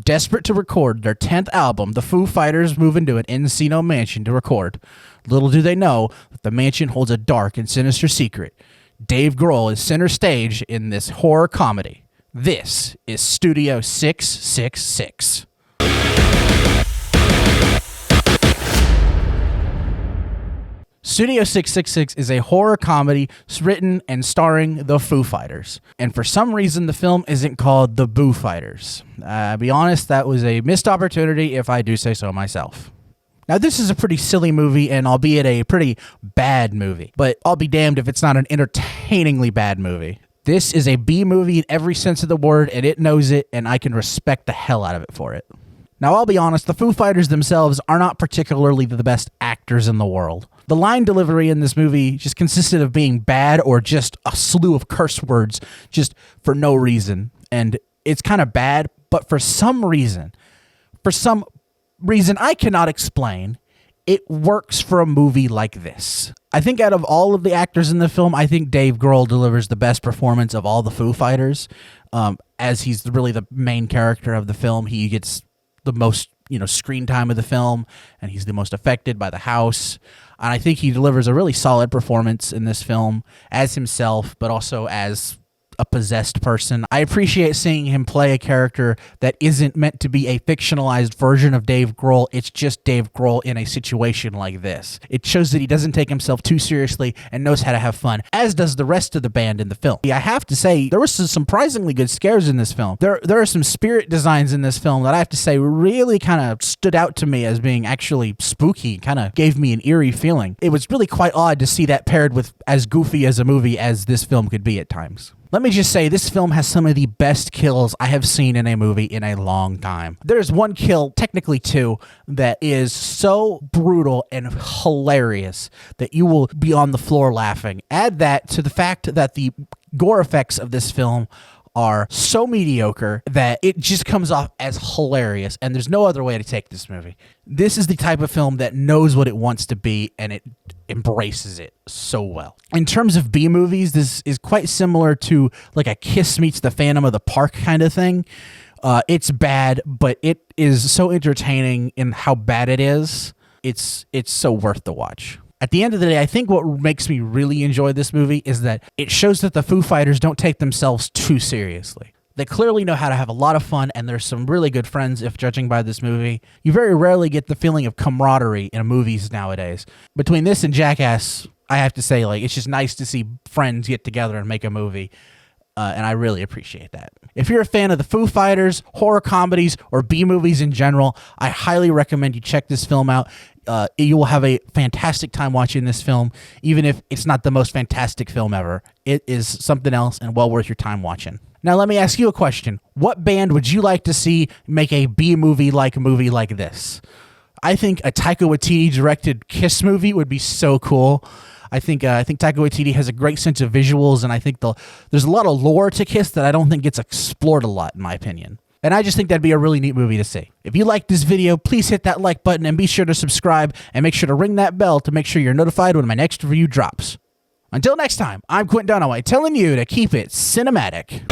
Desperate to record their 10th album, the Foo Fighters move into an Encino mansion to record. Little do they know that the mansion holds a dark and sinister secret. Dave Grohl is center stage in this horror comedy. This is Studio 666. Studio 666 is a horror comedy written and starring the Foo Fighters. And for some reason, the film isn't called The Boo Fighters. I'll be honest, that was a missed opportunity if I do say so myself. Now, this is a pretty silly movie, and albeit a pretty bad movie. But I'll be damned if it's not an entertainingly bad movie. This is a B movie in every sense of the word, and it knows it, and I can respect the hell out of it for it. Now, I'll be honest, the Foo Fighters themselves are not particularly the best actors in the world. The line delivery in this movie just consisted of being bad or just a slew of curse words just for no reason. And it's kind of bad, but for some reason I cannot explain, it works for a movie like this. I think out of all of the actors in the film, I think Dave Grohl delivers the best performance of all the Foo Fighters. As he's really the main character of the film, he gets the most screen time of the film, and he's the most affected by the house. And I think he delivers a really solid performance in this film as himself, but also as a possessed person. I appreciate seeing him play a character that isn't meant to be a fictionalized version of Dave Grohl. It's just Dave Grohl in a situation like this. It shows that he doesn't take himself too seriously and knows how to have fun, as does the rest of the band in the film. I have to say, there were some surprisingly good scares in this film. There are some spirit designs in this film that I have to say really kind of stood out to me as being actually spooky, kind of gave me an eerie feeling. It was really quite odd to see that paired with as goofy as a movie as this film could be at times. Let me just say, this film has some of the best kills I have seen in a movie in a long time. There's one kill, technically two, that is so brutal and hilarious that you will be on the floor laughing. Add that to the fact that the gore effects of this film are so mediocre that it just comes off as hilarious, and there's no other way to take this movie. This is the type of film that knows what it wants to be, and it embraces it so well. In terms of B movies, this is quite similar to like a Kiss meets the Phantom of the Park kind of thing. It's bad, but it is so entertaining in how bad it is. It's so worth the watch. At the end of the day, I think what makes me really enjoy this movie is that it shows that the Foo Fighters don't take themselves too seriously. They clearly know how to have a lot of fun, and there's some really good friends, if judging by this movie. You very rarely get the feeling of camaraderie in movies nowadays. Between this and Jackass, I have to say, it's just nice to see friends get together and make a movie, and I really appreciate that. If you're a fan of the Foo Fighters, horror comedies, or B-movies in general, I highly recommend you check this film out. You will have a fantastic time watching this film, even if it's not the most fantastic film ever. It is something else and well worth your time watching. Now, let me ask you a question. What band would you like to see make a B-movie like this? I think a Taika Waititi-directed Kiss movie would be so cool. I think Taika Waititi has a great sense of visuals, and I think there's a lot of lore to Kiss that I don't think gets explored a lot, in my opinion. And I just think that'd be a really neat movie to see. If you liked this video, please hit that like button and be sure to subscribe and make sure to ring that bell to make sure you're notified when my next review drops. Until next time, I'm Quentin Dunaway telling you to keep it cinematic.